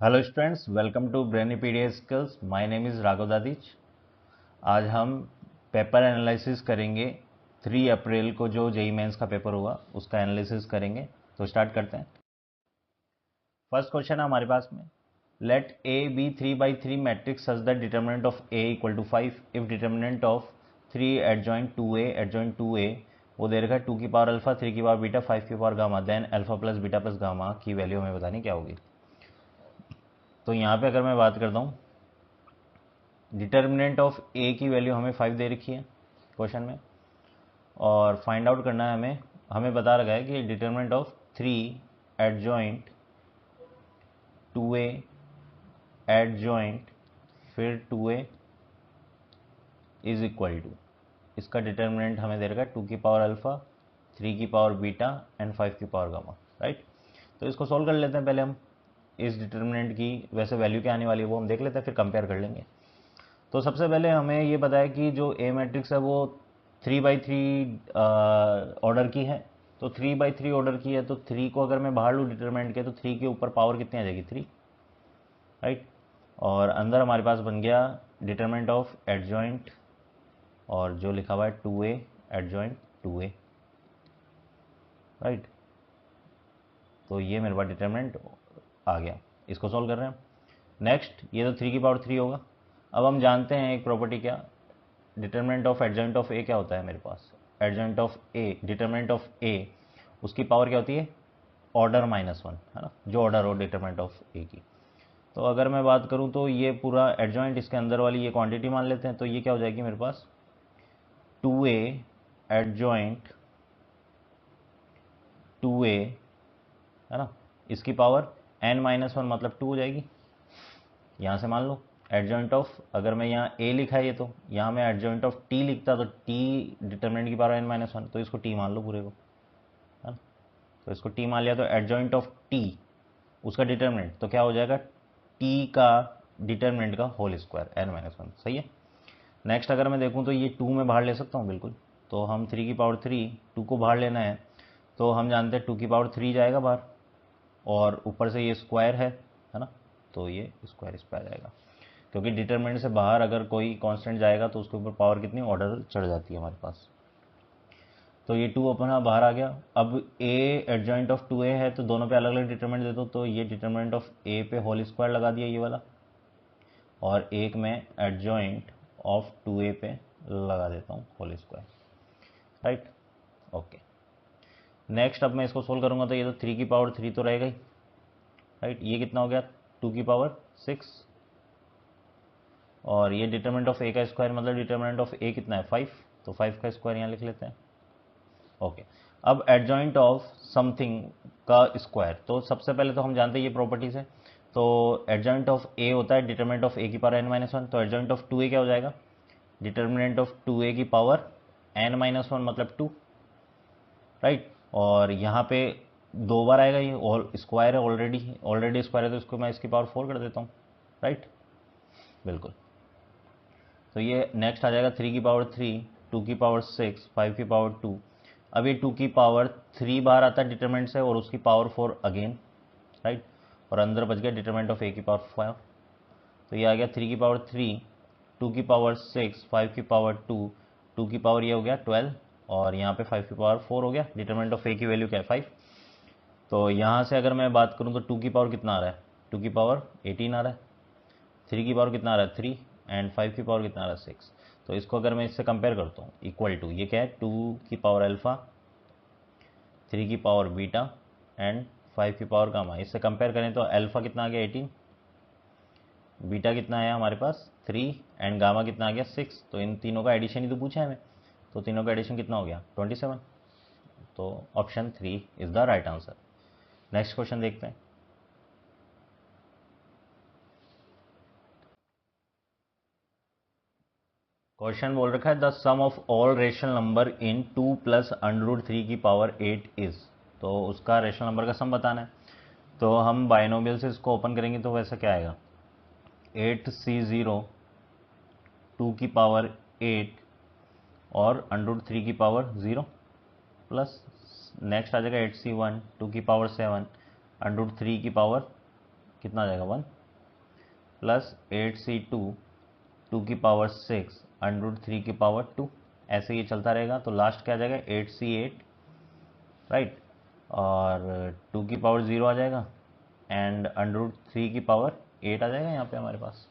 Hello students, welcome to Brainypedia skills. My name is Raghav Dadhich. आज हम paper analysis करेंगे। 3 अप्रैल को जो जेईई मेंस का पेपर हुआ उसका एनालिसिस करेंगे। तो स्टार्ट करते हैं। फर्स्ट क्वेश्चन है हमारे पास में, let A be 3/3 matrix such that determinant of A equal to 5 if determinant of 3 adjoint 2a वो दे रखा है 2 की पावर अल्फा, 3 की पावर बीटा, 5 की power gamma, then alpha plus beta plus gamma की वैल्यू हमें बतानी क्या होगी। तो यहाँ पे अगर मैं बात करता हूँ, डिटर्मिनेंट ऑफ ए की वैल्यू हमें 5 दे रखी है क्वेश्चन में, और फाइंड आउट करना है हमें बता रखा है कि determinant of 3 adjoint 2a adjoint फिर 2a इज इक्वल टू, इसका डिटर्मिनेंट हमें दे रखा है 2 की पावर अल्फा, 3 की पावर बीटा एंड 5 की पावर गामा, राइट। तो इसको सॉल्व कर लेते हैं पहले हम। इस डिटर्मिनेंट की वैसे वैल्यू क्या आने वाली है वो हम देख लेते हैं, फिर कंपेयर कर लेंगे। तो सबसे पहले हमें ये बताया कि जो ए मैट्रिक्स है वो 3/3 ऑर्डर की है। तो 3/3 ऑर्डर की है तो 3 को अगर मैं बाहर लूँ डिटरमिनेंट के, तो 3 के ऊपर पावर कितनी आ जाएगी, 3, राइट। और अंदर हमारे पास बन गया डिटरमिनेंट ऑफ एडजॉइंट, और जो लिखा हुआ है 2a एडजॉइंट 2a, राइट। तो ये मेरे पास डिटरमिनेंट आ गया। इसको सॉल्व कर रहे हैं। नेक्स्ट, ये तो 3 की पावर 3 होगा। अब हम जानते हैं एक प्रॉपर्टी, क्या, determinant of adjoint of A क्या होता है मेरे पास, adjoint of A, determinant of A, उसकी पावर क्या होती है, ऑर्डर -1, है ना, जो ऑर्डर हो डिटर्मिनेंट ऑफ ए की। तो अगर मैं बात करूं तो ये पूरा एडजॉइंट, इसके अंदर वाली ये क्वांटिटी मान लेते हैं, तो ये क्या हो जाएगी मेरे पास, 2a एडजॉइंट 2a, है ना, इसकी पावर n-1 मतलब 2 हो जाएगी। यहाँ से मान लो एडजॉइंट ऑफ, अगर मैं यहाँ a लिखा है ये, तो यहाँ मैं एडजॉइंट ऑफ t लिखता तो t डिटर्मिनेंट की पावर n-1, तो इसको t मान लो पूरे को, है ना। तो इसको t मान लिया, तो एडजॉइंट ऑफ t उसका डिटर्मिनेंट तो क्या हो जाएगा, t का डिटर्मिनेंट का होल स्क्वायर n-1, सही है। नेक्स्ट अगर मैं देखूँ तो ये 2 में बाहर ले सकता हूँ बिल्कुल। तो हम 3 की पावर 3, 2 को बाहर लेना है, तो हम जानते हैं 2 की पावर 3 जाएगा बाहर, और ऊपर से ये स्क्वायर है ना, तो ये स्क्वायर इस पर आ जाएगा, क्योंकि डिटरमिनेंट से बाहर अगर कोई कांस्टेंट जाएगा तो उसके ऊपर पावर कितनी, ऑर्डर चढ़ जाती है हमारे पास। तो ये 2 अपना बाहर आ गया। अब a एडजॉइंट ऑफ 2a है, तो दोनों पे अलग अलग डिटरमिनेंट दे दो, तो ये डिटरमिनेंट ऑफ a पे होल स्क्वायर लगा दिया ये वाला, और एक में एडजॉइंट ऑफ 2a पे लगा देता हूँ whole square, right. Okay, next अब मैं इसको सोल्व करूँगा तो ये तो 3 की पावर 3 तो रहेगा ही, राइट। ये कितना हो गया, 2 की पावर 6, और ये डिटरमिनेंट ऑफ a का स्क्वायर मतलब डिटरमिनेंट ऑफ a कितना है, 5, तो 5 का स्क्वायर यहाँ लिख लेते हैं। ओके, अब एडजॉइंट ऑफ समथिंग का स्क्वायर, तो सबसे पहले तो हम जानते हैं ये प्रॉपर्टी से, तो एडजॉइंट ऑफ a होता है डिटरमिनेंट ऑफ a की पावर n-1, तो एडजॉइंट ऑफ 2a क्या हो जाएगा, डिटरमिनेंट ऑफ 2a की पावर n-1 मतलब 2, राइट। और यहाँ पे 2 बार आएगा, ये स्क्वायर है, ऑलरेडी स्क्वायर है, तो इसको मैं इसकी पावर 4 कर देता हूँ, राइट, बिल्कुल। तो ये नेक्स्ट आ जाएगा 3 की पावर 3, 2 की पावर 6, 5 की पावर 2। अब ये 2 की पावर 3 बार आता है डिटरमिनेंट से, और उसकी पावर 4 अगेन, राइट। और अंदर बच गया डिटरमिनेंट ऑफ a की पावर 5, तो ये आ गया 3 की पावर 3, 2 की पावर 6, 5 की पावर 2, 2 की पावर ये हो गया 12, और यहाँ पे 5 की पावर 4 हो गया। डिटरमिनेंट ऑफ a की वैल्यू क्या है, 5। तो यहाँ से अगर मैं बात करूँ तो 2 की पावर कितना आ रहा है, 2 की पावर 18 आ रहा है, 3 की पावर कितना आ रहा है, 3, एंड 5 की पावर कितना आ रहा है, 6। तो इसको अगर मैं इससे कंपेयर करता हूँ, इक्वल टू, ये क्या है, 2 की पावर अल्फा, 3 की पावर बीटा एंड 5 की पावर गामा, इससे कंपेयर करें तो अल्फा कितना आ गया 18, बीटा कितना आया हमारे पास 3, एंड गामा कितना आ गया 6। तो इन तीनों का एडिशन ही तो पूछा है हमें, तो तीनों का एडिशन कितना हो गया 27। तो option 3 is the right answer. Next question देखते हैं। क्वेश्चन बोल रखा है the sum of all rational number in 2 plus √3 की पावर 8 इज, तो उसका रेशनल नंबर का सम बताना है। तो हम बाइनोमियल से इसको ओपन करेंगे तो वैसा क्या आएगा, 8c0 2 की पावर 8 और √3 की पावर 0, प्लस नेक्स्ट आ जाएगा 8c1 2 की पावर 7 √3 की पावर कितना आ जाएगा 1 प्लस 8c2 2 की पावर 6 √3 की पावर 2, ऐसे ये चलता रहेगा। तो लास्ट क्या आ जाएगा 8c8, राइट, और 2 की पावर 0 आ जाएगा एंड √3 की पावर 8 आ जाएगा यहाँ पे हमारे पास।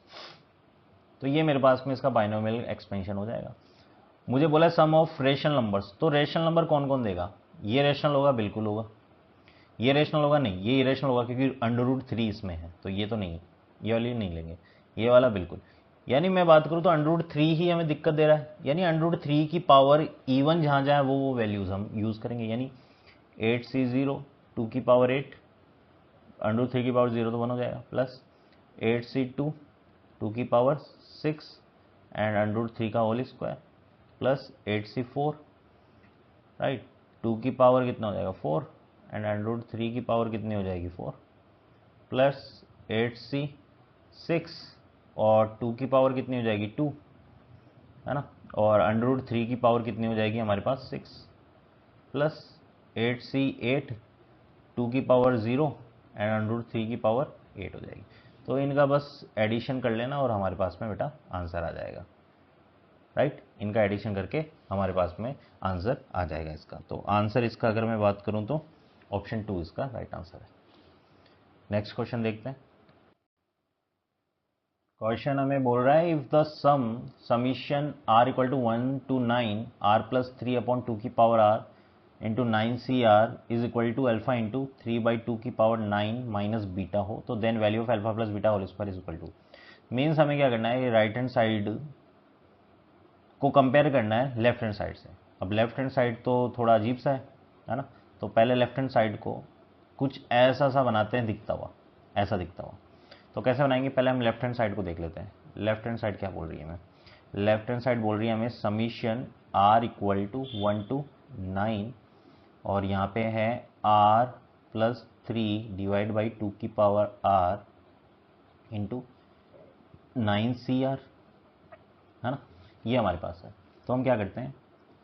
तो ये मेरे पास में इसका बाइनोमियल एक्सपेंशन हो जाएगा। मुझे बोला सम ऑफ रेशनल नंबर्स, तो रेशनल नंबर कौन कौन देगा? ये रेशनल होगा, बिल्कुल होगा। ये रेशनल होगा नहीं, ये इरेशनल होगा क्योंकि √3 इसमें है, तो ये तो नहीं, ये वाली नहीं लेंगे, ये वाला बिल्कुल। यानी मैं बात करूँ तो √3 ही हमें दिक्कत दे रहा है, यानी √3 की पावर इवन जहाँ जाए वो वैल्यूज़ हम यूज़ करेंगे। यानी 8c0 2 की पावर 8 √3 की पावर 0 तो 1 हो जाएगा, प्लस 8c2 2 की पावर 6 एंड √3 का whole square plus 8c4, right, 2 की पावर कितना हो जाएगा 4 एंड √3 की पावर कितनी हो जाएगी 4 प्लस 8c6 और 2 की पावर कितनी हो जाएगी 2, है ना, और √3 की पावर कितनी हो जाएगी हमारे पास 6 प्लस 8c8 2 की पावर 0 एंड √3 की पावर 8 हो जाएगी। तो इनका बस एडिशन कर लेना और हमारे पास में बेटा आंसर आ जाएगा, राइट। इनका एडिशन करके हमारे पास में आंसर आ जाएगा इसका। तो आंसर इसका अगर मैं बात करूं तो ऑप्शन 2 इसका राइट आंसर है। नेक्स्ट क्वेश्चन देखते हैं। क्वेश्चन हमें बोल रहा है if the summation r equal to 1 to 9 r plus 3/2 की power r into 9cr is equal to alpha into 3/2 की पावर 9 माइनस बीटा हो, तो then value of alpha plus beta whole square is equal to. Means हमें क्या करना है, right hand side को compare करना है लेफ्ट हैंड साइड से। अब लेफ्ट हैंड साइड तो थोड़ा अजीब सा है ना, तो पहले लेफ्ट हैंड साइड को कुछ ऐसा सा बनाते हैं दिखता हुआ, ऐसा दिखता हुआ। तो कैसे बनाएंगे, पहले हम लेफ्ट हैंड साइड को देख लेते हैं। लेफ्ट हैंड साइड क्या बोल रही है हमें, लेफ्ट हैंड साइड बोल रही है हमें summation r equal to 1 to 9 और यहाँ पे है r प्लस 3 डिवाइड बाई 2 की पावर r इंटू 9cr, है ना, ये हमारे पास है। तो हम क्या करते हैं,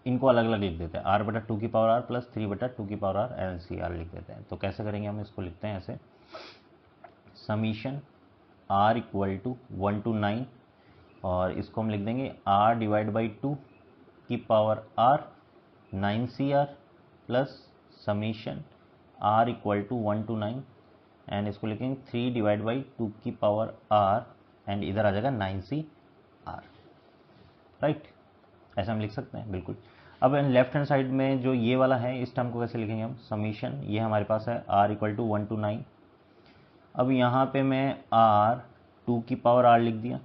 इनको अलग अलग लिख देते हैं, r/2 की पावर r प्लस 3/2 की power r and C R लिख देते हैं। तो कैसे करेंगे, हम इसको लिखते हैं ऐसे, summation r equal to 1 to 9 और इसको हम लिख देंगे r डिवाइड बाई 2 की power r 9cr plus summation r equal to 1 to 9 and इसको लिखेंगे 3 डिवाइड बाई 2 की पावर r एंड इधर आ जाएगा 9cr, राइट। ऐसा हम लिख सकते हैं बिल्कुल। अब लेफ्ट हैंड साइड में जो ये वाला है इस टर्म को कैसे लिखेंगे हम, समीशन ये हमारे पास है r इक्वल टू 1 to 9। अब यहाँ पे मैं r 2 की पावर r लिख दिया।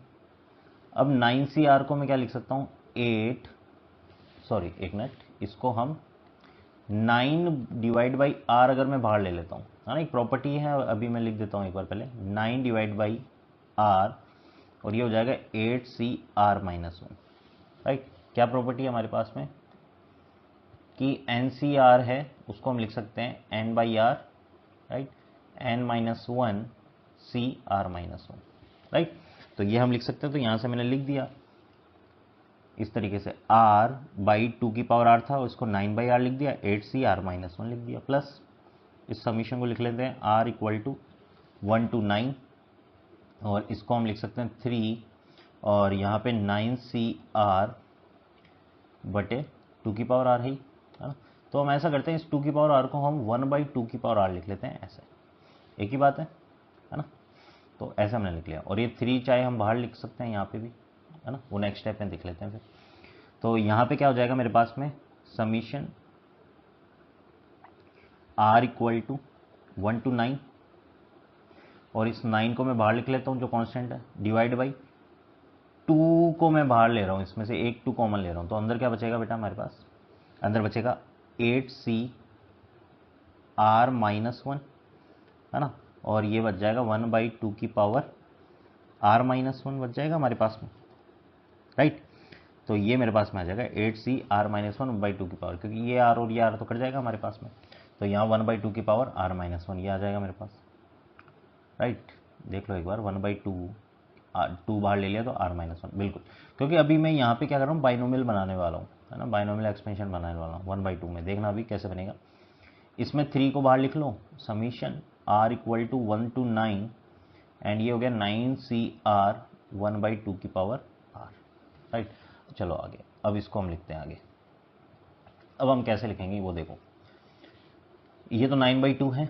अब 9cr को मैं क्या लिख सकता हूँ, 8, सॉरी एक मिनट, इसको हम 9 डिवाइड बाई r अगर मैं बाहर ले लेता हूँ, है ना, एक प्रॉपर्टी है, अभी मैं लिख देता हूँ एक बार पहले, 9 डिवाइड बाई r और ये हो जाएगा 8cr माइनस 1, राइट। क्या प्रॉपर्टी है हमारे पास में कि NCR है, उसको हम लिख सकते हैं n by r, right, n minus 1 CR minus 1, right. तो ये हम लिख सकते हैं, तो यहाँ से मैंने लिख दिया इस तरीके से, r बाई 2 की पावर r था और इसको 9 बाई r लिख दिया, 8CR माइनस 1 लिख दिया, प्लस इस समीशन को लिख लेते हैं r इक्वल टू 1 to 9 और इसको हम लिख सकते हैं 3 और यहाँ पे 9CR बटे 2 की पावर r है ना। तो हम ऐसा करते हैं, इस 2 की पावर r को हम 1/2 की पावर r लिख लेते हैं, ऐसे एक ही बात है ना। तो ऐसा हमने लिख लिया और ये 3 चाहे हम बाहर लिख सकते हैं यहाँ पे भी, है ना, वो नेक्स्ट स्टेप में देख लेते हैं फिर। तो यहाँ पे क्या हो जाएगा मेरे पास में, summation r equal to 1 to 9 और इस 9 को मैं बाहर लिख लेता हूँ जो कांस्टेंट है, डिवाइड बाई 2 को मैं बाहर ले रहा हूँ, इसमें से एक 2 कॉमन ले रहा हूँ, तो अंदर क्या बचेगा बेटा हमारे पास, अंदर बचेगा 8CR माइनस 1, है ना, और ये बच जाएगा 1/2 की पावर r माइनस 1 बच जाएगा हमारे पास में, राइट। तो ये मेरे पास में आ जाएगा 8CR माइनस 1/2 की पावर, क्योंकि ये r और ये r तो कट जाएगा हमारे पास में, तो यहाँ 1/2 की पावर r माइनस 1 ये आ जाएगा मेरे पास, राइट। देख लो एक बार, 1/2 2 बाहर ले लिया तो r माइनस 1 बिल्कुल, क्योंकि अभी मैं यहाँ पे क्या कर रहा हूँ, बाइनोमियल बनाने वाला हूँ, है ना, बाइनोमियल एक्सपेंशन बनाने वाला हूँ 1/2 में। देखना अभी कैसे बनेगा, इसमें 3 को बाहर लिख लो, summation r equal to 1 to 9 and ये हो गया 9CR 1/2 की पावर R, राइट। चलो आगे, अब इसको हम लिखते हैं आगे। अब हम कैसे लिखेंगे वो देखो, ये तो 9/2 है,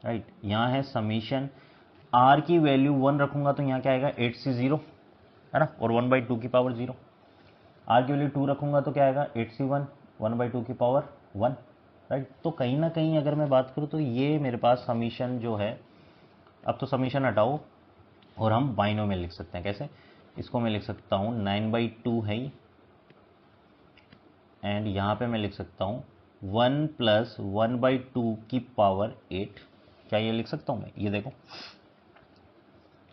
राइट। यहाँ है समीशन R की वैल्यू 1 रखूंगा तो यहाँ क्या आएगा 8C0, है ना, और 1/2 की पावर 0। R की वैल्यू 2 रखूंगा तो क्या आएगा 8C1 1/2 की पावर 1, राइट। तो कहीं ना कहीं अगर मैं बात करूँ तो ये मेरे पास समीशन जो है, अब तो समीशन हटाओ और हम बाइनोमियल लिख सकते हैं। कैसे? इसको मैं लिख सकता हूँ 9/2 है एंड यहाँ पे मैं लिख सकता हूँ 1 + 1/2 की पावर 8। क्या ये लिख सकता हूँ मैं? ये देखो,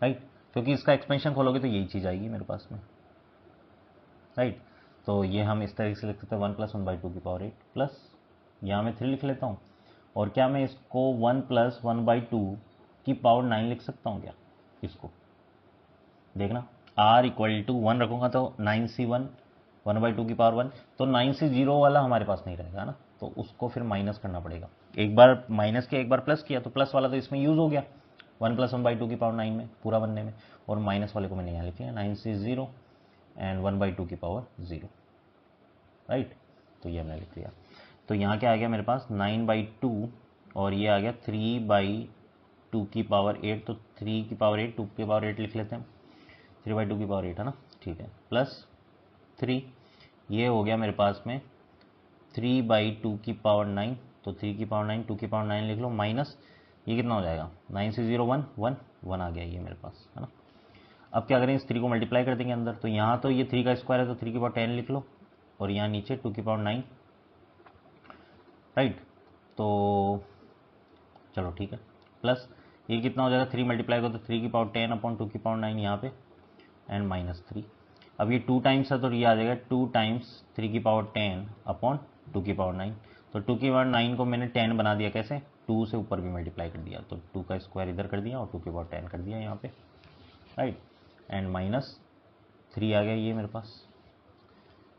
राइट, क्योंकि इसका एक्सपेंशन खोलोगे तो यही चीज़ आएगी मेरे पास में, राइट। तो ये हम इस तरीके से लिख सकते हैं 1 + 1/2 की पावर 8 प्लस यहाँ मैं 3 लिख लेता हूँ। और क्या मैं इसको 1 + 1/2 की पावर 9 लिख सकता हूँ क्या? इसको देखना, R = 1 रखूँगा तो 9C1 1/2 की पावर 1, तो 9C0 वाला हमारे पास नहीं रहेगा ना, तो उसको फिर माइनस करना पड़ेगा। एक बार माइनस किया, एक बार प्लस किया, तो प्लस वाला तो इसमें यूज़ हो गया 1 + 1/2 की पावर 9 में पूरा बनने में, और माइनस वाले को मैंने यहाँ लिख लिया 9C0 एंड 1/2 की पावर 0, राइट। तो ये हमने लिख लिया। तो यहाँ क्या आ गया मेरे पास 9/2 और ये आ गया 3/2 की पावर 8, तो 3 की पावर 8 2 की पावर 8 लिख लेते हैं, 3/2 की पावर 8, है ना, ठीक है, प्लस 3, ये हो गया मेरे पास में 3/2 की पावर 9, तो 3 की पावर 9 2 की पावर 9 लिख लो, माइनस ये कितना हो जाएगा 9C0 1 1 1 आ गया ये मेरे पास, है ना। अब क्या करें, इस 3 को मल्टीप्लाई कर देंगे अंदर, तो यहाँ तो ये 3 का स्क्वायर है तो 3 की पावर 10 लिख लो, और यहाँ नीचे 2 की पावर 9, राइट। तो चलो ठीक है, प्लस ये कितना हो जाएगा 3 मल्टीप्लाई करो तो 3 की पावर 10/2 की पावर 9 यहाँ पे, एंड -3। अब ये 2 टाइम्स है तो ये आ जाएगा 2 टाइम्स 3 की पावर 10/2 की पावर 9, तो 2 की पावर 9 को मैंने 10 बना दिया, कैसे? 2 से ऊपर भी मल्टीप्लाई कर दिया, तो 2 का स्क्वायर इधर कर दिया और 2 की पावर 10 कर दिया यहाँ पे, राइट, एंड -3 आ गया ये मेरे पास।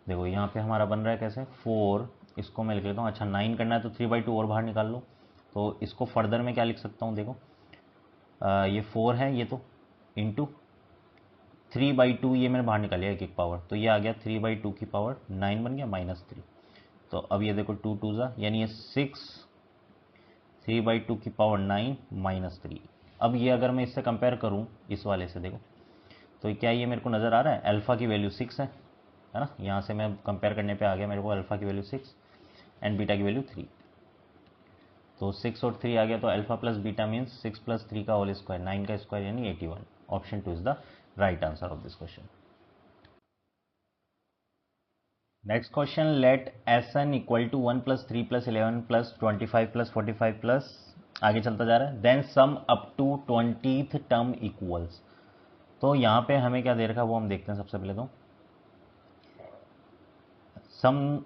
देखो यहाँ पे हमारा बन रहा है कैसे 4, इसको मैं लिख लेता हूँ, अच्छा 9 करना है तो 3/2 और बाहर निकाल लो, तो इसको फर्दर में क्या लिख सकता हूँ, देखो ये 4 है, ये तो इंटू 3/2, ये मैंने बाहर निकाल लिया एक एक पावर, तो ये आ गया 3/2 की पावर 9 बन गया -3। तो अब ये देखो 2 2 यानी ये 6 3/2 की पावर 9 -3। अब ये अगर मैं इससे कंपेयर करूँ इस वाले से, देखो तो क्या ये मेरे को नज़र आ रहा है, अल्फ़ा की वैल्यू 6 है ना, यहाँ से मैं कंपेयर करने पे आ गया मेरे को अल्फ़ा की वैल्यू 6 एंड बीटा की वैल्यू 3, तो 6 और 3 आ गया, तो अल्फ़ा प्लस बीटा मीन्स 6 + 3 का होल स्क्वायर, 9 का स्क्वायर यानी 81। Option 2 is the right answer of this question. Next question, let Sn = 1 + 3 + 11 + 25 + 45 plus आगे चलता जा रहा है, then sum up to 20th term equals. तो यहाँ पे हमें क्या दे रखा है वो हम देखते हैं। सबसे पहले तो सम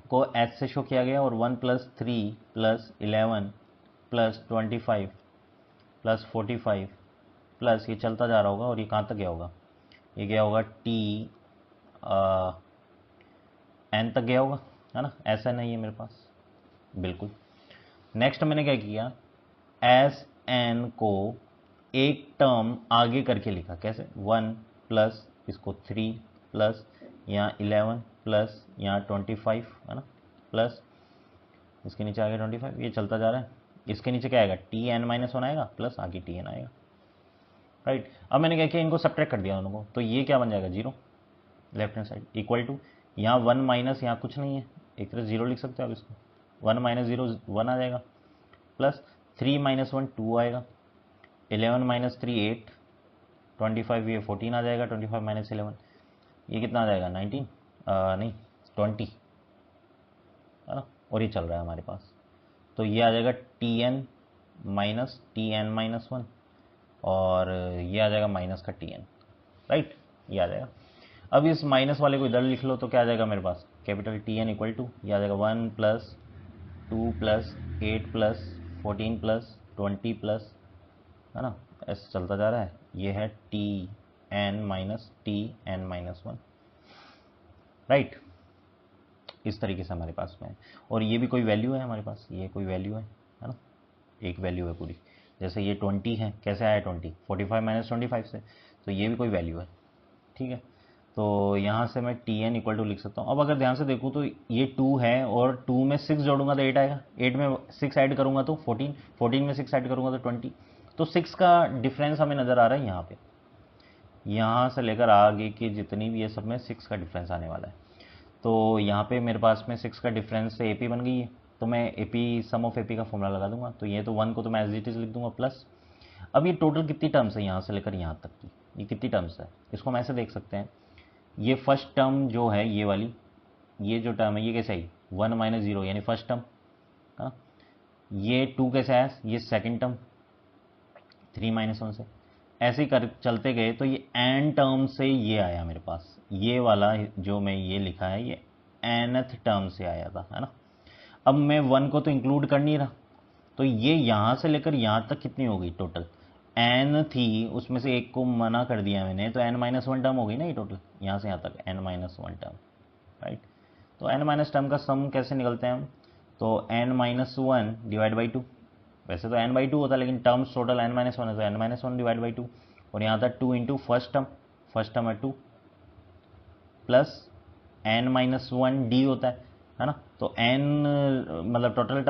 को एच से शो किया गया और 1 + 3 + 11 + 25 + 45 प्लस ये चलता जा रहा होगा, और ये कहाँ तक गया होगा, ये गया होगा टी एन तक गया होगा, है ना, ऐसा नहीं है मेरे पास बिल्कुल। नेक्स्ट मैंने क्या किया, एस एन को एक टर्म आगे करके लिखा, कैसे 1 प्लस इसको 3 प्लस यहाँ 11 प्लस यहाँ 25, है ना, प्लस इसके नीचे आ गया 25, ये चलता जा रहा है। इसके नीचे क्या आएगा, टी एन -1 आएगा प्लस आगे टी एन आएगा, राइट। अब मैंने क्या किया, इनको सब्ट्रैक्ट कर दिया दोनों को, तो ये क्या बन जाएगा 0 left hand side, equal to यहाँ 1 माइनस यहाँ कुछ नहीं है, एक तरह 0 लिख सकते हो आप इसको, 1 - 0 1 आ जाएगा, प्लस 3 - 1 2 आएगा, 11 - 3 8, 25 ये 14 आ जाएगा, 25 - 11 ये कितना आ जाएगा 19 नहीं 20, है ना, और ये चल रहा है हमारे पास, तो ये आ जाएगा Tn माइनस Tn -1 और ये आ जाएगा माइनस का Tn, राइट, ये आ जाएगा। अब इस माइनस वाले को इधर लिख लो तो क्या आ जाएगा मेरे पास, कैपिटल Tn = ये आ जाएगा 1 + 2 + 8 + 14 + 20 प्लस, है ना, ऐसे चलता जा रहा है, ये है Tn -1, राइट। इस तरीके से हमारे पास में है, और ये भी कोई वैल्यू है हमारे पास, ये कोई वैल्यू है ना, एक वैल्यू है पूरी, जैसे ये 20 है, कैसे आया 20, 45 माइनस 25 से, तो ये भी कोई वैल्यू है, ठीक है। तो यहाँ से मैं टी एन इक्वल टू लिख सकता हूँ। अब अगर ध्यान से देखूँ तो ये 2 है और 2 में 6 जोड़ूंगा तो 8 आएगा, 8 में 6 ऐड करूंगा तो 14, 14 में 6 ऐड करूंगा तो 20। तो 6 का डिफरेंस हमें नज़र आ रहा है यहाँ पे, यहाँ से लेकर आगे की जितनी भी है सब में 6 का डिफरेंस आने वाला है। तो यहाँ पे मेरे पास में 6 का डिफरेंस से एपी बन गई है, तो मैं एपी सम ऑफ एपी का फॉर्मूला लगा दूंगा। तो ये तो 1 को तो मैं एज इट इज लिख दूंगा प्लस, अब ये टोटल कितनी टर्म्स है यहाँ से लेकर यहाँ तक की, ये कितनी टर्म्स है, इसको हम ऐसे देख सकते हैं। ये फर्स्ट टर्म जो है ये वाली, ये जो टर्म है ये कैसे आई, 1 माइनस 0 यानी फर्स्ट टर्म, हाँ। ये 2 कैसे आया, ये सेकंड टर्म 3 माइनस 1 से, ऐसे ही कर चलते गए तो ये एन टर्म से ये आया मेरे पास, ये वाला जो मैं ये लिखा है ये एनथ टर्म से आया था, है ना। अब मैं 1 को तो इंक्लूड कर नहीं रहा, तो ये यहाँ से लेकर यहाँ तक कितनी हो गई टोटल, एन थी, उसमें से एक को मना कर दिया मैंने, तो एन माइनस 1 टर्म हो गई ना ये टोटल, यहाँ से यहाँ तक एन माइनस 1 टर्म, राइट। तो एन माइनस टर्म का सम कैसे निकलते हैं हम, तो एन माइनस 1 डिवाइड बाई 2, वैसे तो एन बाई 2 होता है लेकिन टर्म्स टोटल एन माइनस 1 है तो एन माइनस 1 डिवाइड बाई 2, और यहाँ था 2 इंटू फर्स्ट टर्म है 2 प्लस एन माइनस 1 डी होता है ना। तो एन मतलब टोटल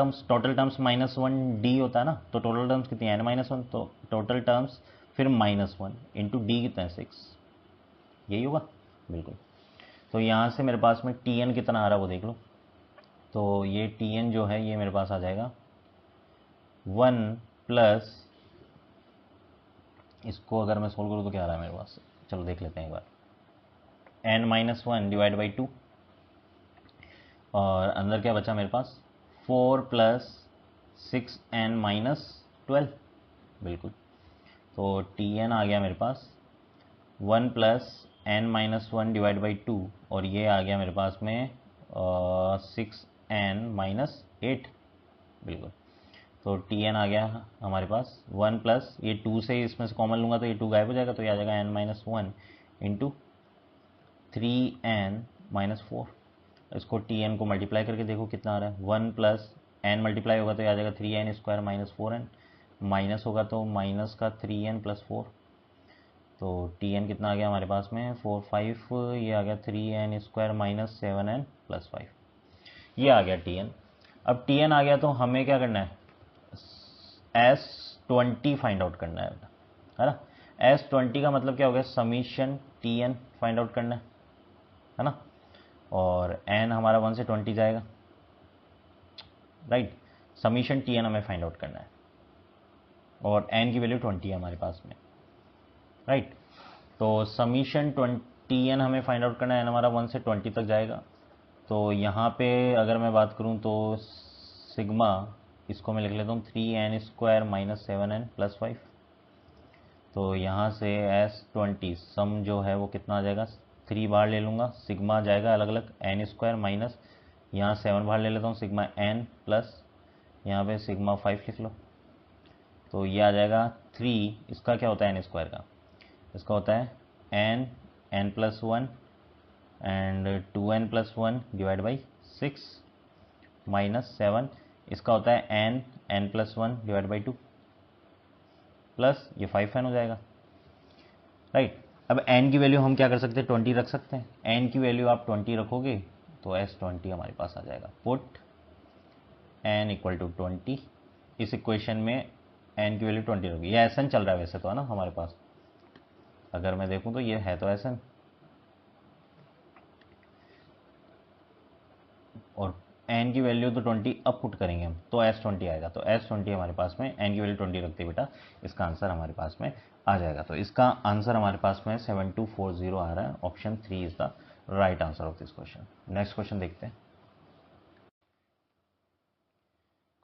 टर्म्स माइनस 1 डी होता है ना, तो टोटल टर्म्स कितनी है एन माइनस 1, तो टोटल टर्म्स फिर माइनस 1 इंटू डी कितना है 6, यही होगा बिल्कुल। तो यहाँ से मेरे पास में टी एन कितना आ रहा है वो देख लो, तो ये टी एन जो है ये मेरे पास आ जाएगा 1 प्लस, इसको अगर मैं सोल्व करूँ तो क्या आ रहा है मेरे पास, चलो देख लेते हैं एक बार, एन माइनस 1 डिवाइड बाई 2, और अंदर क्या बचा मेरे पास 4 प्लस 6 एन माइनस 12, बिल्कुल। तो टी एन आ गया मेरे पास 1 plus n minus 1 divide by 2, और ये आ गया मेरे पास में 6 एन माइनस 8, बिल्कुल। तो टी एन आ गया हमारे पास 1 प्लस, ये 2 से इसमें से कॉमन लूँगा तो ये 2 गायब हो जाएगा, तो ये आ जाएगा n minus 1 into 3 n minus 4। इसको टी एन को मल्टीप्लाई करके देखो कितना आ रहा है, 1 प्लस एन मल्टीप्लाई होगा तो ये आ जाएगा 3 n square minus 4 n, minus होगा तो माइनस का 3 एन प्लस 4, तो टी एन कितना आ गया हमारे पास में 4 5, ये आ गया 3 n square minus 7 n plus 5, ये आ गया टी एन। अब टी एन आ गया तो हमें क्या करना है, S20 फाइंड आउट करना है ना। S20 का मतलब क्या हो गया, summation T n find out करना है ना, और n हमारा 1 से 20 जाएगा, राइट। समीशन टी एन हमें फाइंड आउट करना है और n की वैल्यू 20 है हमारे पास में, राइट। तो समीशन 20n हमें फाइंड आउट करना है, n हमारा 1 से 20 तक जाएगा। तो यहाँ पे अगर मैं बात करूँ तो सिग्मा, इसको मैं लिख लेता हूँ 3n square minus 7n plus 5, तो यहाँ से S20 सम जो है वो कितना आ जाएगा, 3 बाहर ले लूँगा, सिग्मा जाएगा अलग अलग n स्क्वायर माइनस, यहाँ 7 बाहर ले लेता हूँ, सिग्मा n प्लस यहाँ पे सिग्मा 5 लिख लो, तो ये आ जाएगा 3, इसका क्या होता है n स्क्वायर का, इसका होता है n plus 1 and 2n plus 1 divide by 6 minus 7, इसका होता है n plus 1 divide by 2 plus ये 5n हो जाएगा, राइट। अब n की वैल्यू हम क्या कर सकते हैं, 20 रख सकते हैं, n की वैल्यू आप 20 रखोगे तो S20 हमारे पास आ जाएगा। पुट n इक्वल टू 20, इस इक्वेशन में n की वैल्यू 20 होगी, ये Sn चल रहा है वैसे तो है ना हमारे पास, अगर मैं देखूं तो ये है तो Sn, और n की वैल्यू तो 20 अब पुट करेंगे हम तो S20 आएगा, तो S20 हमारे पास में n की वैल्यू 20 रखते बेटा, इसका आंसर हमारे पास में आ जाएगा। तो इसका आंसर हमारे पास में 7240 आ रहा है, option 3 is the right answer of this question. Next question देखते हैं।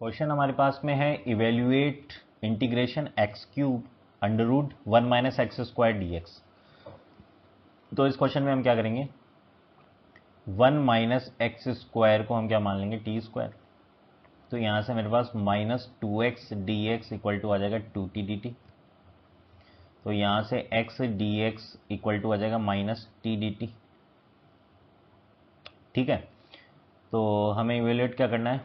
क्वेश्चन हमारे पास में है evaluate integration x cube under root 1 minus x square d x. तो इस क्वेश्चन में हम क्या करेंगे, 1 माइनस एक्स स्क्वायर को हम क्या मान लेंगे, टी स्क्वायर, तो यहाँ से मेरे पास minus 2x d x equal to आ जाएगा 2t डी टी, तो यहाँ से x d x equal to आ जाएगा माइनस टी डी टी, ठीक है। तो हमें इवेल्युएट क्या करना है,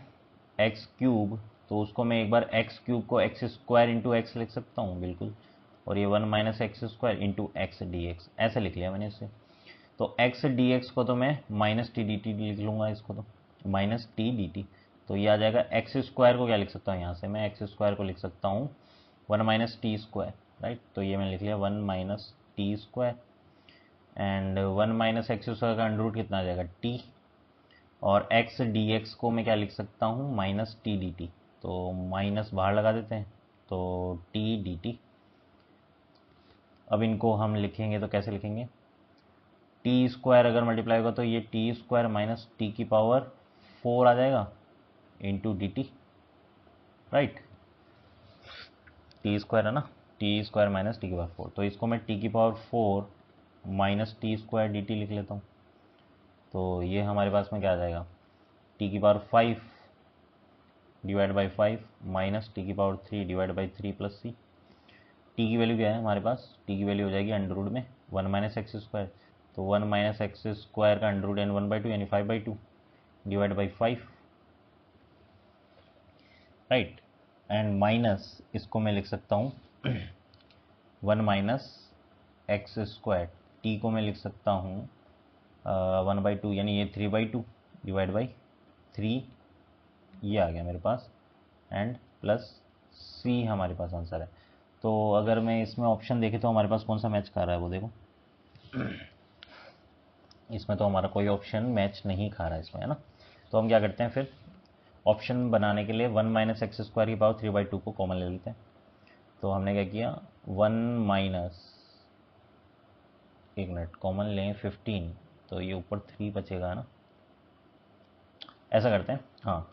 एक्स क्यूब, तो उसको मैं एक बार एक्स क्यूब को एक्स स्क्वायर इंटू एक्स लिख सकता हूँ, बिल्कुल। और ये 1 minus x square into x D x ऐसे लिख लिया मैंने इसे। तो एक्स डी एक्स को तो मैं माइनस टी डी टी लिख लूँगा, इसको तो माइनस टी डी टी। तो ये आ जाएगा एक्स स्क्वायर को क्या लिख सकता हूँ यहाँ से, मैं एक्स स्क्वायर को लिख सकता हूँ 1 माइनस टी स्क्वायर, राइट। तो ये मैंने लिख लिया 1 minus T square. And 1 minus x square का अंडर रूट कितना आ जाएगा, टी। और एक्स डी एक्स को मैं क्या लिख सकता हूँ, माइनस टी डी टी। तो माइनस बाहर लगा देते हैं, तो टी डी टी। अब इनको हम लिखेंगे तो कैसे लिखेंगे, टी स्क्वायर अगर मल्टीप्लाई होगा तो ये टी स्क्वायर माइनस टी की पावर 4 आ जाएगा into D T, right. T square है ना, टी स्क्वायर माइनस टी की पावर 4। तो इसको मैं टी की power 4 minus T square D T लिख लेता हूँ। तो ये हमारे पास में क्या आ जाएगा, टी की power 5 divide by 5 minus t की power 3 divide by 3 plus c. T की वैल्यू क्या है हमारे पास, टी की वैल्यू हो जाएगी अंडर रूट में 1 माइनस एक्स स्क्वायर। तो 1 माइनस एक्स स्क्वायर का अंडर रूट एन 1/2 यानी 5/2 divide by 5, right. And minus इसको मैं लिख सकता हूँ 1 माइनस एक्स स्क्वायर, टी को मैं लिख सकता हूँ 1/2 यानी ये 3/2 डिवाइड बाई 3, ये आ गया मेरे पास, एंड प्लस सी हमारे पास आंसर है। तो अगर मैं इसमें ऑप्शन देखे तो हमारे पास कौन सा मैच कर रहा है वो देखो, इसमें तो हमारा कोई ऑप्शन मैच नहीं खा रहा है इसमें, है ना। तो हम क्या करते हैं फिर, ऑप्शन बनाने के लिए 1 माइनस एक्स स्क्वायर की पावर 3/2 को कॉमन ले लेते हैं। तो हमने क्या किया, 1 माइनस, एक मिनट, कॉमन लें 15, तो ये ऊपर 3 बचेगा ना, ऐसा करते हैं। हाँ,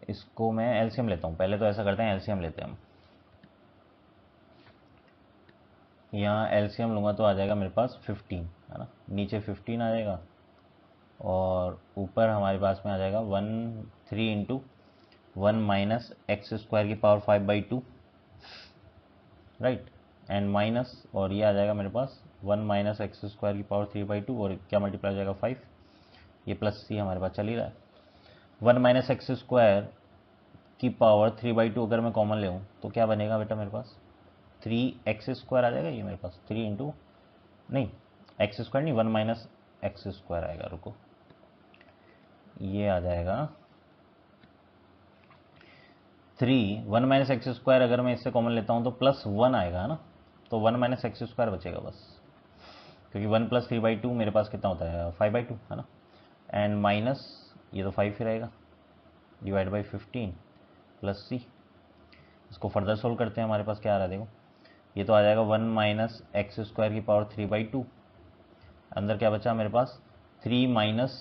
इसको मैं एलसीएम लेता हूँ पहले, तो ऐसा करते हैं एलसीएम लेते हैं हम। यहाँ एलसीएम लूँगा तो आ जाएगा मेरे पास 15, है ना, नीचे 15 आ जाएगा और ऊपर हमारे पास में आ जाएगा 3 इंटू 1 माइनस एक्स स्क्वायर की पावर 5/2, राइट। एंड माइनस, और ये आ जाएगा मेरे पास 1 माइनस एक्स स्क्वायर की पावर 3/2 और क्या मल्टीप्लाई हो जाएगा 5, ये प्लस सी हमारे पास चल ही रहा है। 1 माइनस एक्स स्क्वायर की पावर 3/2 अगर मैं कॉमन ले लूँ तो क्या बनेगा बेटा मेरे पास, 3x स्क्वायर आ जाएगा, ये मेरे पास 3 इंटू, नहीं एक्स स्क्वायर नहीं, 1 माइनस एक्स स्क्वायर आएगा, रुको, ये आ जाएगा 3, 1 माइनस एक्स स्क्वायर अगर मैं इससे कॉमन लेता हूँ तो प्लस 1 आएगा, है ना। तो 1 माइनस एक्स स्क्वायर बचेगा बस, क्योंकि 1 प्लस 3/2 मेरे पास कितना होता है 5/2, है ना। एंड माइनस ये तो 5 ही रहेगा डिवाइड बाई 15 प्लस सी। इसको फर्दर सोल्व करते हैं, हमारे पास क्या आ रहा है देखो, ये तो आ जाएगा 1 माइनस एक्स स्क्वायर की पावर 3/2, अंदर क्या बचा मेरे पास 3 minus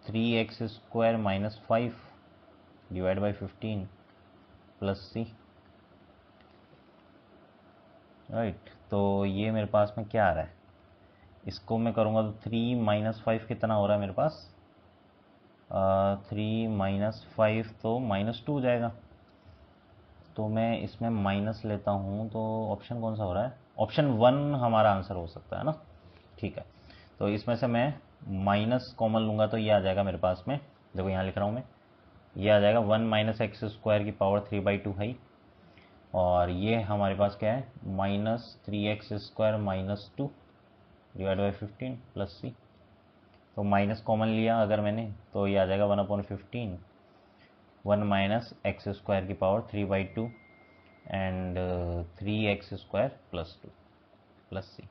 3x square minus 5 divide by 15 plus C, right. तो ये मेरे पास में क्या आ रहा है, इसको मैं करूँगा तो 3 माइनस 5 कितना हो रहा है मेरे पास, 3 माइनस 5 तो -2 हो जाएगा। तो मैं इसमें माइनस लेता हूँ तो ऑप्शन कौन सा हो रहा है, ऑप्शन 1 हमारा आंसर हो सकता है ना, ठीक है। तो इसमें से मैं माइनस कॉमन लूँगा तो ये आ जाएगा मेरे पास में, देखो यहाँ लिख रहा हूँ मैं, ये आ जाएगा 1 माइनस एक्स स्क्वायर की पावर 3/2 है, और ये हमारे पास क्या है minus 3x square minus 2 divide by 15 plus c. तो माइनस कॉमन लिया अगर मैंने तो ये आ जाएगा 1/15, 1 माइनस एक्स स्क्वायर की power 3/2 and 3x square plus 2 plus c.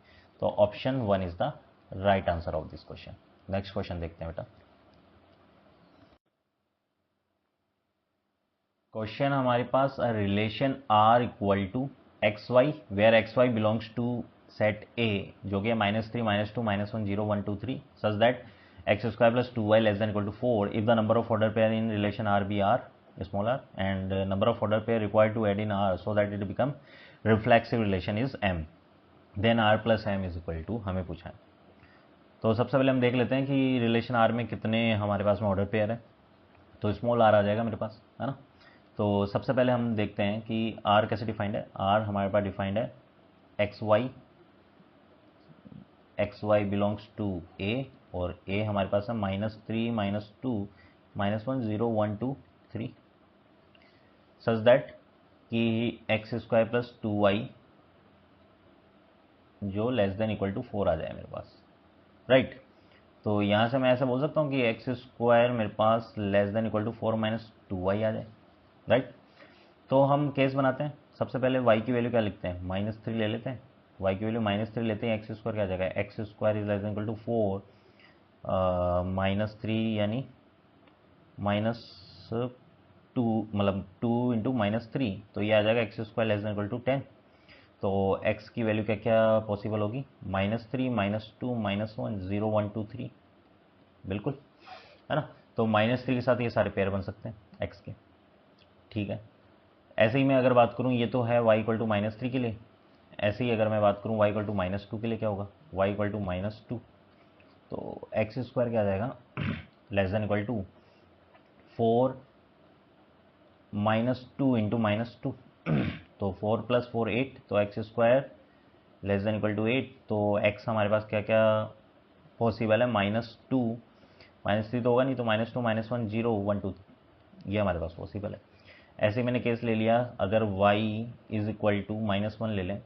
तो option 1 is the right answer of this question. Next question देखते हैं बेटा। क्वेश्चन हमारे पास, a relation R equal to x y where x y belongs to set A, जो कि -3 -2 -1 0 1 2 3 such that x square plus 2y less than equal to 4 if the number of order pair in relation R be R small R and number of order pair required to add in R so that it become reflexive relation is M, then R plus M is equal to, हमें पूछा है। तो सबसे पहले हम देख लेते हैं कि रिलेशन आर में कितने हमारे पास में ऑर्डर पेयर है। तो स्मॉल आर आ जाएगा मेरे पास, है ना। तो सबसे पहले हम देखते हैं कि आर कैसे डिफाइंड है। आर हमारे पास डिफाइंड है एक्स वाई बिलोंग्स टू ए, और ए हमारे पास है -3 -2 -1 0 1 2 3 सच दैट कि x² प्लस 2y जो लेस देन इक्वल टू 4 आ जाए मेरे पास, राइट। तो यहाँ से मैं ऐसा बोल सकता हूँ कि x² मेरे पास less than equal to 4 minus 2y आ जाए, राइट। तो हम केस बनाते हैं। सबसे पहले y की वैल्यू क्या लिखते हैं, -3 ले लेते हैं। y की वैल्यू -3 लेते हैं, x² क्या आ जाएगा, x² is less than equal to 4 -3 यानी -2 मतलब 2 इंटू -3, तो ये आ जाएगा x² less than equal to 10। तो x की वैल्यू क्या क्या पॉसिबल होगी, -3 -2 -1 0 1 2 3, बिल्कुल, है ना। तो -3 के साथ ये सारे पेयर बन सकते हैं x के, ठीक है। ऐसे ही मैं अगर बात करूँ, ये तो है y इक्वल टू -3 के लिए। ऐसे ही अगर मैं बात करूँ y इक्वल टू -2 के लिए क्या होगा, y इक्वल टू -2, तो x² क्या आ जाएगा less than equal to 4 -2 into -2 तो 4 + 4 8, तो x² less than equal to 8। तो x हमारे पास क्या क्या पॉसिबल है, -2 -3 तो होगा नहीं, तो -2 -1 0 1 2, ये हमारे पास पॉसिबल है। ऐसे ही मैंने केस ले लिया, अगर y इज इक्वल टू -1 ले लें,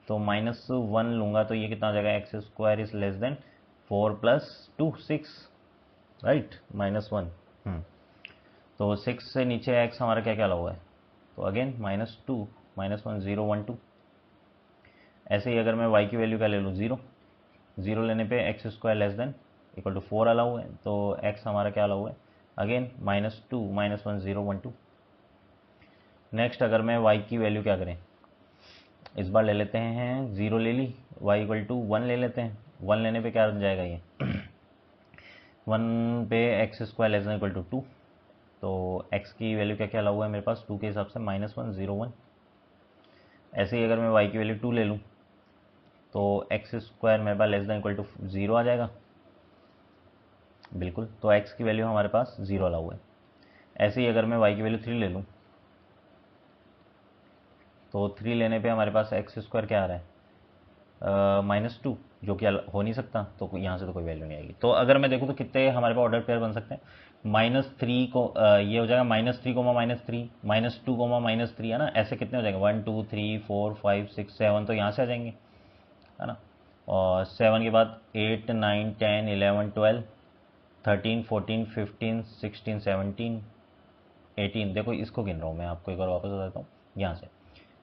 तो -1 लूँगा तो ये कितना आ जाएगा, x² is less then 4 + 2 6, right, -1। तो 6 से नीचे x हमारा क्या क्या हुआ है, तो अगेन -2 -1 0 1 2। ऐसे ही अगर मैं y की वैल्यू क्या ले लूँ, 0 लेने पे x² less than equal to 4 allow है, तो x हमारा क्या अलाउ है, अगेन -2 -1 0 1 2। नेक्स्ट अगर मैं y की वैल्यू क्या करें, इस बार ले लेते हैं 0 ले ली, y इक्वल टू 1 ले लेते हैं। 1 लेने पे क्या बन जाएगा, ये 1 पे x² less than equal to 2, तो x की वैल्यू क्या क्या अलाउ है मेरे पास, 2 के हिसाब से -1 0 1। ऐसे ही अगर मैं y की वैल्यू 2 ले लूँ, तो x² मेरे पास लेस देन इक्वल टू 0 आ जाएगा, बिल्कुल। तो x की वैल्यू हमारे पास 0 अलाउ है। ऐसे ही अगर मैं y की वैल्यू 3 ले लूँ, तो 3 लेने पे हमारे पास x² क्या आ रहा है, -2, जो कि हो नहीं सकता, तो यहाँ से तो कोई वैल्यू नहीं आएगी। तो अगर मैं देखूँ तो कितने हमारे पास ऑर्डर पेयर बन सकते हैं, -3 को ये हो जाएगा -3, -3 -2, -3, है ना। ऐसे कितने हो जाएंगे, 1 2 3 4 5 6 7, तो यहाँ से आ जाएंगे, है ना। और 7 के बाद 8 9 10 11 12 13 14 15 16 17 18, देखो इसको गिन रहा हूँ मैं, आपको एक बार वापस बताता हूँ। यहाँ से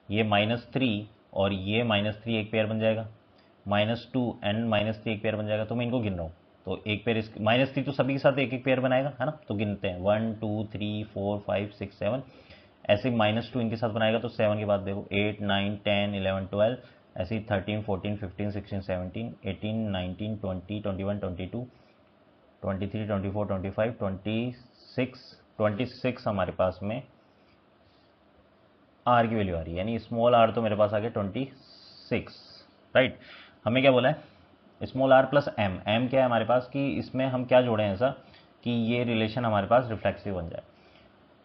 ये -3 और ये -3 एक पेयर बन जाएगा, -2 एंड -3 एक पेयर बन जाएगा, तो मैं इनको गिन रहा हूँ। तो एक पेयर इस -3 तो सभी के साथ एक एक पेयर बनाएगा, है ना। तो गिनते हैं 1 2 3 4 5 6 7, ऐसे -2 इनके साथ बनाएगा, तो 7 के बाद देखो 8 9 10 11 12, ऐसे ही 13 14 15 16 17 18 19 20 21 22 23 24 25 26 हमारे पास में आर की वैल्यू आ रही है, यानी स्मॉल आर तो मेरे पास आ गया 26, राइट। हमें क्या बोला है, small R plus M. M क्या है हमारे पास, कि इसमें हम क्या जोड़े हैं ऐसा कि ये रिलेशन हमारे पास रिफ्लेक्सिव बन जाए।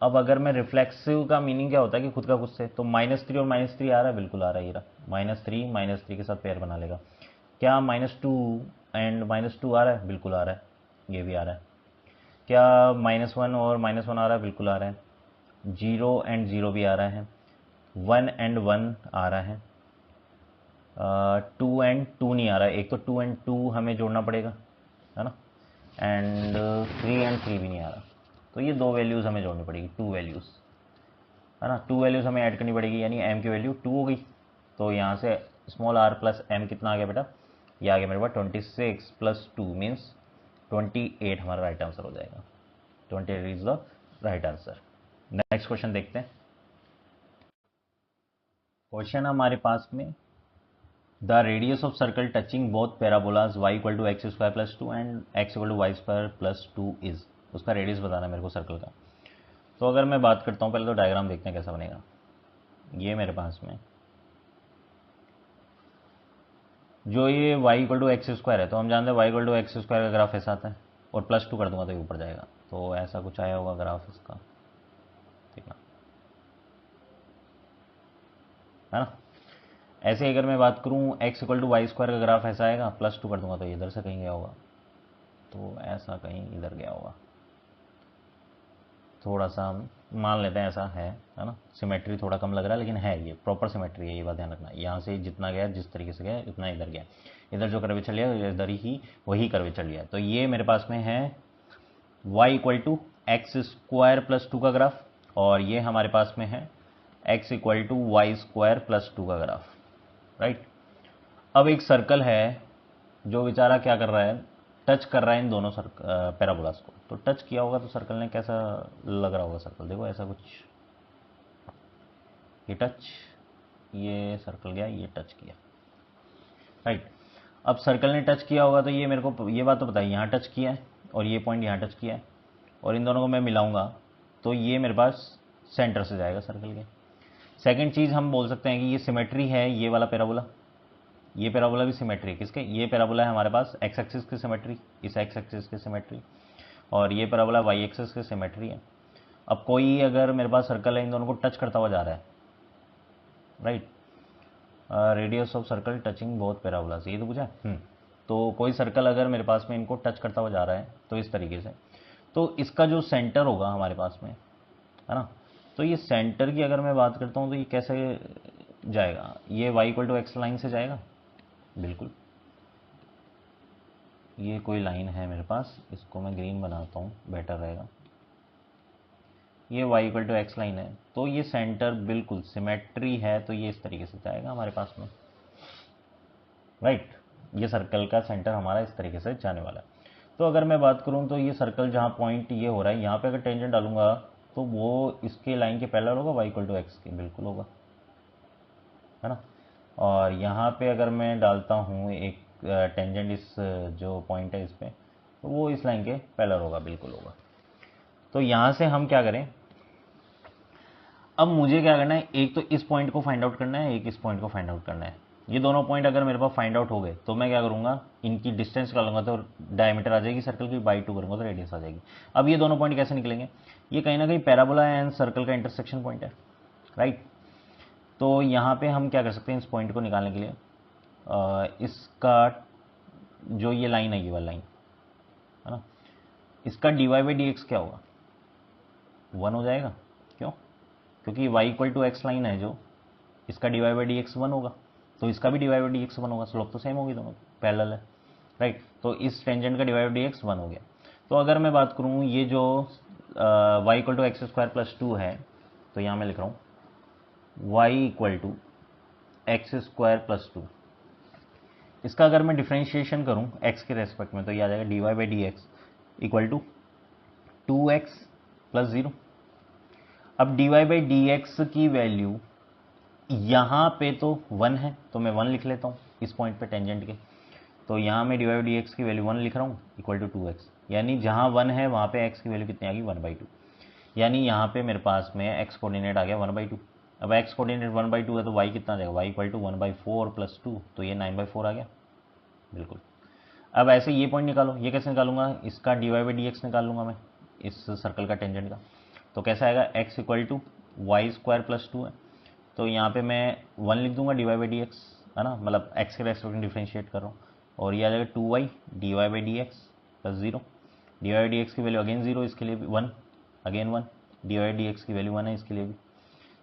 अब अगर मैं रिफ्लेक्सिव का मीनिंग क्या होता है कि खुद का खुद से, तो -3 और -3 आ रहा है, बिल्कुल आ रहा है, ये रहा -3 के साथ पेयर बना लेगा। क्या -2 एंड -2 आ रहा है, बिल्कुल आ रहा है, ये भी आ रहा है। क्या -1 और -1 आ रहा है, बिल्कुल आ रहा है। 0 एंड 0 भी आ रहा है, 1 एंड 1 आ रहा है, 2 एंड 2 नहीं आ रहा है, एक तो 2 एंड 2 हमें जोड़ना पड़ेगा, है ना। एंड 3 एंड 3 भी नहीं आ रहा, तो ये दो वैल्यूज़ हमें जोड़नी पड़ेगी, 2 वैल्यूज़, है ना। 2 वैल्यूज़ हमें ऐड करनी पड़ेगी, यानी m की वैल्यू 2 हो गई। तो यहाँ से स्मॉल r प्लस m कितना आ गया बेटा, ये आ गया मेरे पास 26 प्लस 2 मीन्स 28 हमारा राइट आंसर हो जाएगा। 28 is the right answer. Next question देखते हैं। क्वेश्चन हमारे पास में, the radius of circle touching both parabolas y equal to x² plus 2 and x equal to y² plus 2 is, उसका रेडियस बताना है मेरे को सर्कल का। तो अगर मैं बात करता हूँ, पहले तो डायग्राम देखते हैं कैसा बनेगा। ये मेरे पास में जो ये y इक्वल टू x² है, तो हम जानते हैं y इक्वल टू x² का ग्राफ ऐसा आता है, और प्लस 2 कर दूंगा तो ये ऊपर जाएगा, तो ऐसा कुछ आया होगा ग्राफ इसका, ठीक है ना। ऐसे अगर मैं बात करूँ x इक्वल टू y² का ग्राफ ऐसा आएगा, प्लस 2 कर दूंगा तो ये इधर से कहीं गया होगा, तो ऐसा कहीं इधर गया होगा, थोड़ा सा हम मान लेते हैं ऐसा है ना, सिमेट्री थोड़ा कम लग रहा है लेकिन है, ये प्रॉपर सिमेट्री है, ये बात ध्यान रखना। यहाँ से जितना गया जिस तरीके से गया उतना इधर गया, इधर जो कर्वेचर लिया इधर ही वही कर्वेचर लिया। तो ये मेरे पास में है y equal to x square plus 2 का ग्राफ, और ये हमारे पास में है x equal to y square plus 2 का ग्राफ, राइट। अब एक सर्कल है जो बेचारा क्या कर रहा है, टच कर रहा है इन दोनों पैराबोलास को। तो टच किया होगा तो सर्कल ने कैसा लग रहा होगा, सर्कल देखो ऐसा कुछ, ये टच, ये सर्कल गया, ये टच किया, राइट। अब सर्कल ने टच किया होगा तो ये मेरे को ये बात तो पता है, यहाँ टच किया है और ये पॉइंट यहाँ टच किया है, और इन दोनों को मैं मिलाऊंगा तो ये मेरे पास सेंटर से जाएगा सर्कल के। सेकंड चीज़ हम बोल सकते हैं कि ये सिमेट्री है, ये वाला पैराबोला, ये पैराबोला भी सिमेट्री है किसके, ये पैराबोला है हमारे पास एक्स एक्सिस की सिमेट्री, इस एक्स एक्सिस की सिमेट्री, और ये पैराबोला वाई एक्सिस की सिमेट्री है। अब कोई अगर मेरे पास सर्कल है इन दोनों को टच करता हुआ जा रहा है, right, radius of circle touching both parabolas, ये तो पूछा है। तो कोई सर्कल अगर मेरे पास में इनको टच करता हुआ जा रहा है तो इस तरीके से, तो इसका जो सेंटर होगा हमारे पास में, है ना, तो ये सेंटर की अगर मैं बात करता हूँ तो ये कैसे जाएगा, ये y equal to x line से जाएगा, बिल्कुल। ये कोई लाइन है मेरे पास, इसको मैं ग्रीन बनाता हूँ बेटर रहेगा, ये y equal to x line है, तो ये सेंटर बिल्कुल सिमेट्री है, तो ये इस तरीके से जाएगा हमारे पास में, राइट। ये सर्कल का सेंटर हमारा इस तरीके से जाने वाला है। तो अगर मैं बात करूं तो ये सर्कल जहां पॉइंट ये हो रहा है, यहाँ पे अगर टेंजेंट डालूंगा तो वो इसके लाइन के पैरेलल होगा, y इक्वल टू एक्स के, बिल्कुल होगा, है ना। और यहाँ पे अगर मैं डालता हूँ एक टेंजेंट इस जो पॉइंट है इस पे, तो वो इस लाइन के पैरेलल होगा, बिल्कुल होगा। तो यहाँ से हम क्या करें, अब मुझे क्या करना है, एक तो इस पॉइंट को फाइंड आउट करना है, एक इस पॉइंट को फाइंड आउट करना है। ये दोनों पॉइंट अगर मेरे पास फाइंड आउट हो गए तो मैं क्या करूंगा, इनकी डिस्टेंस निकालूंगा तो डायमीटर आ जाएगी सर्कल की, बाई 2 करूंगा तो रेडियस आ जाएगी। अब ये दोनों पॉइंट कैसे निकलेंगे, ये कहीं ना कहीं पैराबोला एंड सर्कल का इंटरसेक्शन पॉइंट है, राइट। तो यहाँ पे हम क्या कर सकते हैं, इस पॉइंट को निकालने के लिए इसका जो ये लाइन है, ये वाला लाइन है ना, इसका dy बाई डी एक्स क्या होगा, 1 हो जाएगा। क्यों, क्योंकि y equal to x line है जो, इसका dy बाई डी एक्स 1 होगा, तो इसका भी dy बाई डी एक्स 1 होगा, स्लोप तो सेम होगी, दोनों पैरेलल है, राइट। तो इस टेंजेंट का dy बाई डी एक्स 1 हो गया। तो अगर मैं बात करूँ ये जो y equal to x square plus 2 है, तो यहाँ मैं लिख रहा हूँ y equal to x square plus 2, इसका अगर मैं डिफ्रेंशिएशन करूँ x के रेस्पेक्ट में तो ये आ जाएगा dy by d x equal to 2x plus 0। अब dy बाई डी एक्स की वैल्यू यहाँ पे तो 1 है, तो मैं 1 लिख लेता हूँ इस पॉइंट पे टेंजेंट के, तो यहाँ मैं dy बाई डी एक्स की वैल्यू 1 लिख रहा हूँ इक्वल टू 2x, यानी जहाँ 1 है वहाँ पे x की वैल्यू कितनी आ गई, 1/2, यानी यहाँ पे मेरे पास में x कोऑर्डिनेट आ गया 1/2। अब x कोऑर्डिनेट 1/2 है तो y कितना आ जाएगा, y इक्वल टू 1/4 प्लस 2, तो ये 9/4 आ गया, बिल्कुल। अब ऐसे ये पॉइंट निकालो, ये कैसे निकालूंगा, इसका dy बाई डी एक्स निकाल लूंगा मैं इस सर्कल का टेंजेंट का, तो कैसा आएगा, x equal to y square plus 2 है, तो यहाँ पे मैं 1 लिख दूंगा dy बाई डी एक्स, है ना, मतलब x के रेस्पेक्ट में डिफ्रेंशिएट कर रहा हूँ, और ये आ जाएगा 2y dy by d x plus 0, dy by d x की वैल्यू अगेन 0, इसके लिए भी 1, again 1, dy by d x की वैल्यू 1 है इसके लिए भी,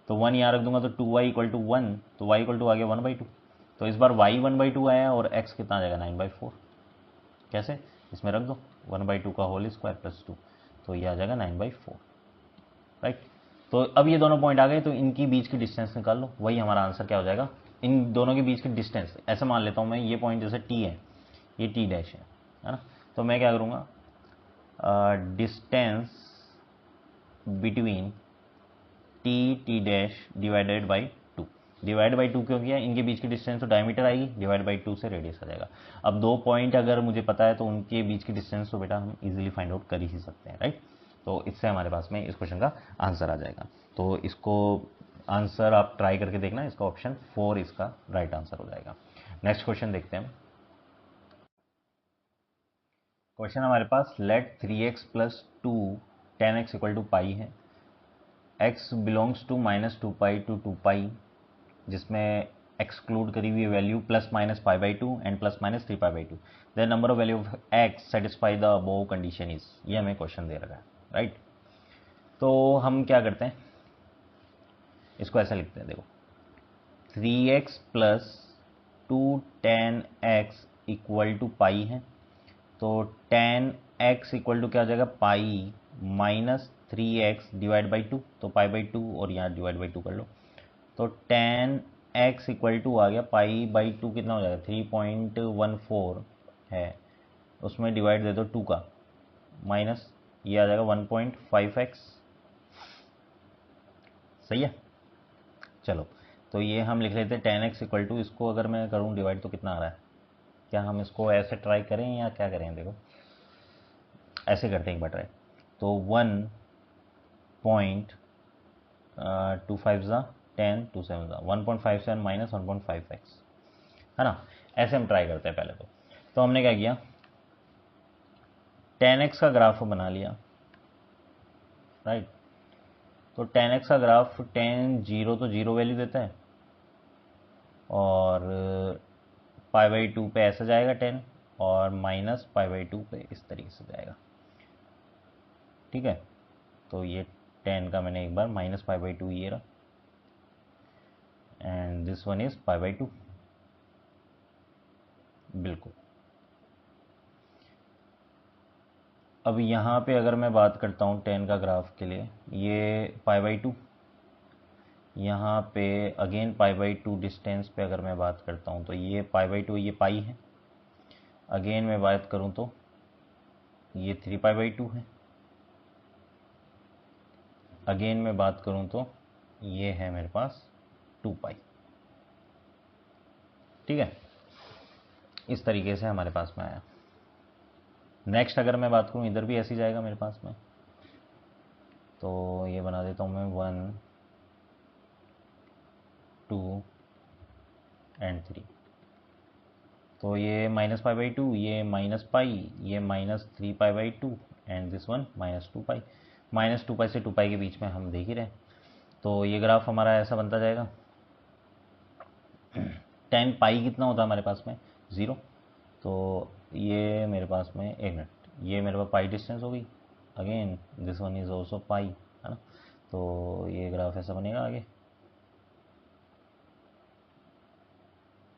तो 1 यहाँ रख दूंगा तो 2y इक्वल टू 1, तो y इक्वल टू आ गया 1/2, तो इस बार y 1/2 आया और x कितना आ जाएगा 9/4, कैसे, इसमें रख दो 1/2 का होल स्क्वायर प्लस 2, तो ये आ जाएगा 9/4, राइट। तो अब ये दोनों पॉइंट आ गए, तो इनकी बीच की डिस्टेंस निकाल लो, वही हमारा आंसर क्या हो जाएगा, इन दोनों के बीच की डिस्टेंस, ऐसे मान लेता हूँ मैं, ये पॉइंट जैसे t है, ये t डैश है ना, तो मैं क्या करूँगा, distance between T dash divided by 2, divide by 2 क्यों किया, इनके बीच की डिस्टेंस तो डायमीटर आएगी, डिवाइड बाई 2 से रेडियस आ जाएगा। अब दो पॉइंट अगर मुझे पता है तो उनके बीच की डिस्टेंस तो बेटा हम इजीली फाइंड आउट कर ही सकते हैं, राइट। तो इससे हमारे पास में इस क्वेश्चन का आंसर आ जाएगा। तो इसको आंसर आप ट्राई करके देखना, इसका ऑप्शन 4 इसका राइट आंसर हो जाएगा। नेक्स्ट क्वेश्चन देखते हैं। क्वेश्चन हमारे पास let 3x plus 2 10x equal to pi है, x बिलोंग्स टू -2π टू 2π, जिसमें एक्सक्लूड करी हुई value plus minus π/2 and plus minus 3π/2, the number of value of x satisfy the above condition is, ये हमें क्वेश्चन दे रखा है, राइट। तो हम क्या करते हैं, इसको ऐसा लिखते हैं, देखो 3x plus 2 tan x equal to pi है, तो tan x इक्वल टू क्या हो जाएगा, pi minus 3x divide by 2, तो पाई बाई 2 और यहाँ डिवाइड बाई 2 कर लो, तो tan x इक्वल टू आ गया पाई बाई 2, कितना हो जाएगा 3.14 है, उसमें डिवाइड दे दो 2 का, माइनस ये आ जाएगा 1.5x, सही है। चलो तो ये हम लिख लेते हैं tan x इक्वल टू, इसको अगर मैं करूँ डिवाइड तो कितना आ रहा है, क्या हम इसको ऐसे ट्राई करें या क्या करें, देखो ऐसे करते हैं एक बार ट्राई, तो 1.25 ज़ा 10 2 7 ज़ा 1.57 माइनस 1.5x, है ना। ऐसे हम ट्राई करते हैं पहले तो हमने क्या किया, tan x का ग्राफ बना लिया, राइट। तो tan x का ग्राफ, tan 0 तो 0 वैल्यू देता है, और पाई बाई 2 पे ऐसा जाएगा 10, और माइनस पाई बाई 2 पे इस तरीके से जाएगा, ठीक है। तो ये 10 का मैंने एक बार माइनस पाई बाई 2 ये रहा, and this one is pi by 2, बिल्कुल। अब यहाँ पे अगर मैं बात करता हूँ 10 का ग्राफ के लिए, ये पाई बाई 2, यहाँ पे अगेन पाई बाई 2 डिस्टेंस पे अगर मैं बात करता हूँ तो ये पाई बाई 2, ये पाई है, अगेन मैं बात करूँ तो ये 3 पाई बाई 2 है, अगेन मैं बात करूँ तो ये है मेरे पास 2 पाई, ठीक है। इस तरीके से हमारे पास में आया। नेक्स्ट अगर मैं बात करूँ, इधर भी ऐसी जाएगा मेरे पास में, तो ये बना देता हूँ मैं 1 2 एंड 3, तो ये माइनस पाई बाई 2, ये माइनस पाई, ये minus 3 pi by 2, and this one minus 2 pi, minus 2 पाई से 2 पाई के बीच में हम देख ही रहे हैं। तो ये ग्राफ हमारा ऐसा बनता जाएगा, tan पाई कितना होता है हमारे पास में 0, तो ये मेरे पास में, एक मिनट, ये मेरे पास पाई डिस्टेंस होगी, again this one is also pi, है ना। तो ये ग्राफ ऐसा बनेगा आगे,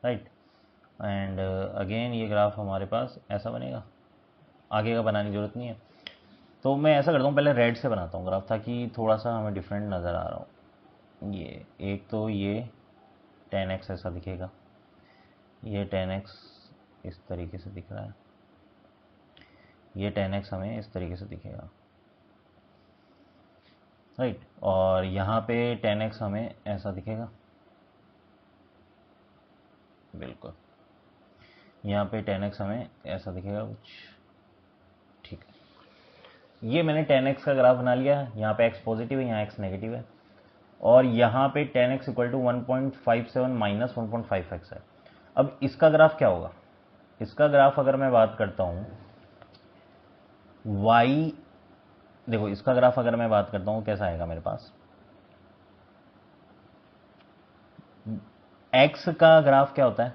राइट, एंड अगेन ये ग्राफ हमारे पास ऐसा बनेगा, आगे का बनाने की ज़रूरत नहीं है। तो मैं ऐसा करता हूँ, पहले रेड से बनाता हूँ ग्राफ, ताकि थोड़ा सा हमें डिफरेंट नज़र आ रहा हो। ये एक तो ये tan x ऐसा दिखेगा, ये tan x इस तरीके से दिख रहा है, ये tan x हमें इस तरीके से दिखेगा, राइट, और यहाँ पे tan x हमें ऐसा दिखेगा, बिल्कुल, यहाँ पे tan x हमें ऐसा दिखेगा कुछ, ठीक है। ये मैंने tan x का ग्राफ बना लिया, यहाँ पे x पॉजिटिव है, यहाँ x नेगेटिव है, और यहाँ पे tan x equal to 1.57 minus 1.5x है। अब इसका ग्राफ क्या होगा, इसका ग्राफ अगर मैं बात करता हूँ y, देखो इसका ग्राफ अगर मैं बात करता हूँ कैसा आएगा मेरे पास, x का ग्राफ क्या होता है,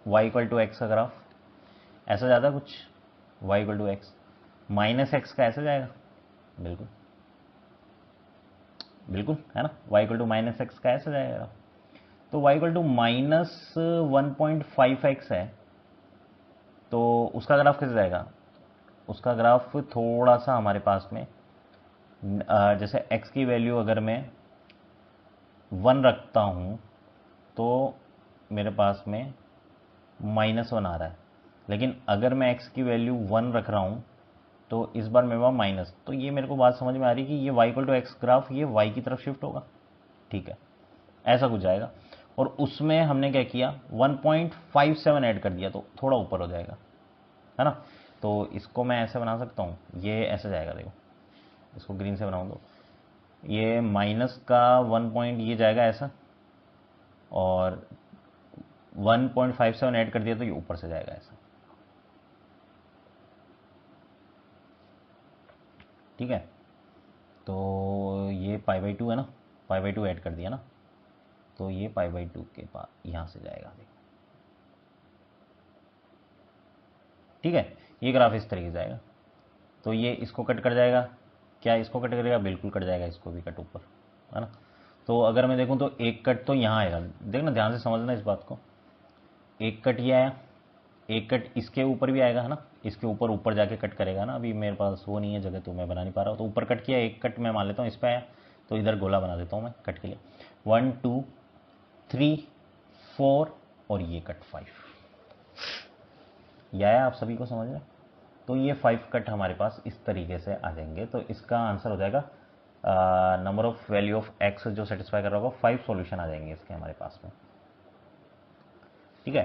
y इक्वल टू एक्स का ग्राफ ऐसा जाता है कुछ, y equal to x, minus x का ऐसा जाएगा, बिल्कुल बिल्कुल, है ना, y equal to minus x का ऐसा जाएगा, तो y equal to minus 1.5x है, तो उसका ग्राफ कैसे जाएगा, उसका ग्राफ थोड़ा सा हमारे पास में जैसे x की वैल्यू अगर मैं 1 रखता हूँ तो मेरे पास में -1 आ रहा है, लेकिन अगर मैं x की वैल्यू 1 रख रहा हूँ तो इस बार मेरे पास माइनस, तो ये मेरे को बात समझ में आ रही है कि ये y equal to x graph ये y की तरफ शिफ्ट होगा, ठीक है, ऐसा कुछ जाएगा। और उसमें हमने क्या किया, 1.57 ऐड कर दिया, तो थोड़ा ऊपर हो जाएगा, है ना। तो इसको मैं ऐसे बना सकता हूँ, ये ऐसे जाएगा, देखो इसको ग्रीन से बनाऊँ तो ये माइनस का 1 पॉइंट ये जाएगा ऐसा, और 1.57 ऐड कर दिया तो ये ऊपर से जाएगा ऐसा, ठीक है। तो ये पाई बाई 2 है ना, पाई बाई 2 ऐड कर दिया ना, तो ये पाई बाई 2 के पास यहाँ से जाएगा, ठीक है। ये ग्राफ इस तरीके से जाएगा, तो ये इसको कट कर जाएगा, क्या इसको कट करेगा, बिल्कुल कट जाएगा, इसको भी कट ऊपर, है ना। तो अगर मैं देखूं तो एक कट तो यहाँ आएगा, देखना ध्यान से समझना इस बात को, एक कट ये आया, एक कट इसके ऊपर भी आएगा, है ना, इसके ऊपर ऊपर जाके कट करेगा ना। अभी मेरे पास वो नहीं है जगह तो मैं बना नहीं पा रहा हूँ, तो ऊपर कट किया, एक कट मैं मान लेता हूँ इस पर आया, तो इधर गोला बना देता हूँ मैं कट के लिए, 1 2 3 4 और ये कट 5, यह आया आप सभी को समझ में। तो ये 5 कट हमारे पास इस तरीके से आ जाएंगे। तो इसका आंसर हो जाएगा number of value of x जो सेटिस्फाई कर रहा होगा, 5 सॉल्यूशन आ जाएंगे इसके हमारे पास में, ठीक है।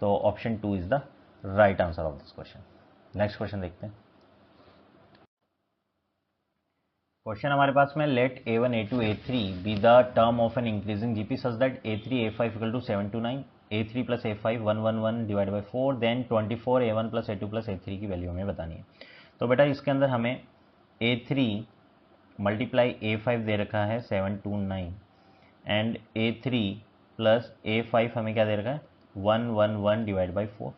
तो option 2 is the right answer of this question. Next question देखते हैं। क्वेश्चन हमारे पास में let a1 a2 a3 be the term of an increasing GP such that a3 a5 equal to 7 to 9, a3 plus a5 1 1 1 divide by 4, then 24 a1 plus a2 plus a3 की value हमें बतानी है। तो बेटा इसके अंदर हमें a3 मल्टीप्लाई a5 दे रखा है 7 to 9 and a3 plus a5 हमें क्या दे रखा है 1 1 1 डिवाइड बाई 4।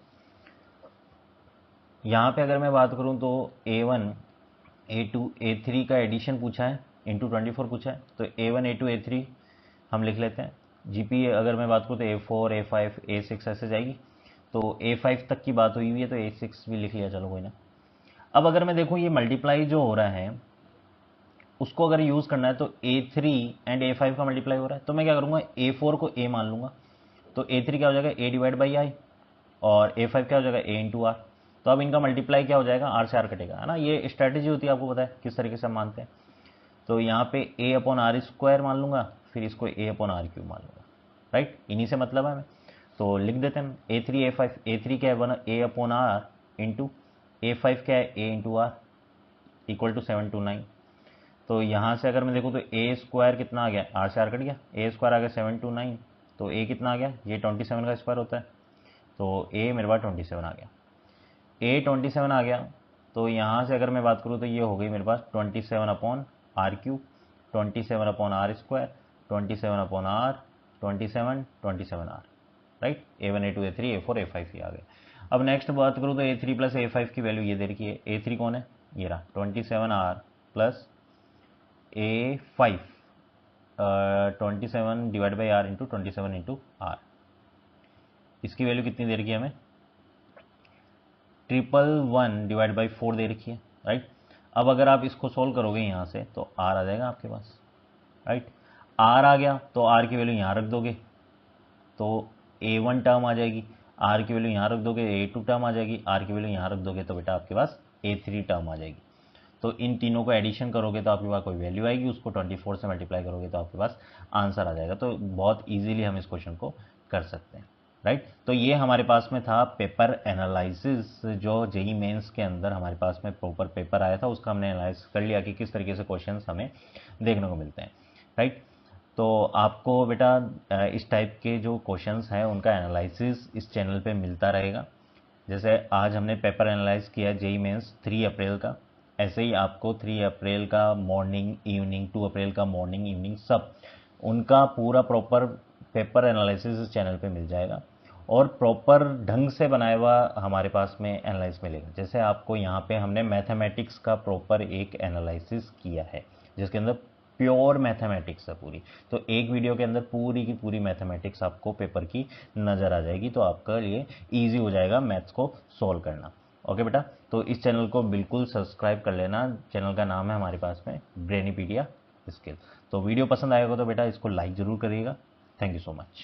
यहाँ पे अगर मैं बात करूँ तो a1 a2 a3 का एडिशन पूछा है, इंटू 24 पूछा है, तो a1 a2 a3 हम लिख लेते हैं। जीपी अगर मैं बात करूँ तो a4 a5 a6 ऐसे जाएगी, तो a5 तक की बात हुई हुई है तो a6 भी लिख लिया, चलो कोई ना। अब अगर मैं देखूँ ये मल्टीप्लाई जो हो रहा है उसको अगर यूज़ करना है तो a3 एंड a5 का मल्टीप्लाई हो रहा है, तो मैं क्या करूँगा a4 को a मान लूँगा, तो a3 क्या हो जाएगा a डिवाइड बाई आई और a5 क्या हो जाएगा a इंटू आर। तो अब इनका मल्टीप्लाई क्या हो जाएगा, आर से आर कटेगा, है ना। ये स्ट्रैटेजी होती है, आपको पता है किस तरीके से हम मानते हैं। तो यहाँ पे a अपॉन आर स्क्वायर मान लूँगा, फिर इसको a अपॉन आर क्यूब मान लूँगा, राइट, इन्हीं से मतलब है हमें। तो लिख देते हैं a3 a5, a3 क्या है a upon are into a5 क्या है a into R equal to 7 to 9। तो यहाँ से अगर मैं देखूँ तो a स्क्वायर कितना आ गया, आर से आर कट गया, a स्क्वायर आ गया 7 to 9, तो a कितना आ गया, ये 27 का स्क्वायर होता है, तो a मेरे पास 27 आ गया, a 27 आ गया। तो यहाँ से अगर मैं बात करूँ तो ये हो गई मेरे पास 27 upon R cube, 27 upon R square, 27 upon R, 27 27 R, right. a1 a2 a3 a4 a5 ये आ गए। अब नेक्स्ट बात करूँ तो a3 प्लस a5 की वैल्यू ये दे रखी है, a3 कौन है, ये रहा 27 R plus a5 27 divide by R into 27 into R, इसकी वैल्यू कितनी दे रखी है हमें 111 डिवाइड बाई 4 दे रखी है, राइट। अब अगर आप इसको सोल्व करोगे यहाँ से तो आर आ जाएगा आपके पास, राइट। आर आ गया तो आर की वैल्यू यहाँ रख दोगे तो a1 टर्म आ जाएगी, आर की वैल्यू यहाँ रख दोगे a2 टर्म आ जाएगी, आर की वैल्यू यहाँ रख दोगे तो बेटा आपके पास a3 टर्म आ जाएगी। तो इन तीनों को एडिशन करोगे तो आपके पास कोई वैल्यू आएगी, उसको 24 से मल्टीप्लाई करोगे तो आपके पास आंसर आ जाएगा। तो बहुत ईजिली हम इस क्वेश्चन को कर सकते हैं, राइट। तो ये हमारे पास में था पेपर एनालिसिस, जो जेई मेंस के अंदर हमारे पास में प्रॉपर पेपर आया था, उसका हमने एनालाइज कर लिया कि किस तरीके से क्वेश्चंस हमें देखने को मिलते हैं, राइट। तो आपको बेटा इस टाइप के जो क्वेश्चंस हैं उनका एनालिसिस इस चैनल पे मिलता रहेगा। जैसे आज हमने पेपर एनालाइज किया जेई मेंस 3 अप्रैल का, ऐसे ही आपको 3 अप्रैल का मॉर्निंग इवनिंग, 2 अप्रैल का मॉर्निंग इवनिंग, सब उनका पूरा प्रॉपर पेपर एनालिसिस इस चैनल पे मिल जाएगा और प्रॉपर ढंग से बनाया हुआ हमारे पास में एनालाइज मिलेगा। जैसे आपको यहाँ पे हमने मैथमेटिक्स का प्रॉपर एक एनालिसिस किया है जिसके अंदर प्योर मैथमेटिक्स है पूरी, तो एक वीडियो के अंदर पूरी की पूरी मैथमेटिक्स आपको पेपर की नज़र आ जाएगी, तो आपके लिए ईजी हो जाएगा मैथ्स को सॉल्व करना। ओके बेटा, तो इस चैनल को बिल्कुल सब्सक्राइब कर लेना, चैनल का नाम है हमारे पास में ब्रेनीपीडिया स्किल। तो वीडियो पसंद आएगा तो बेटा इसको लाइक ज़रूर करिएगा। Thank you so much.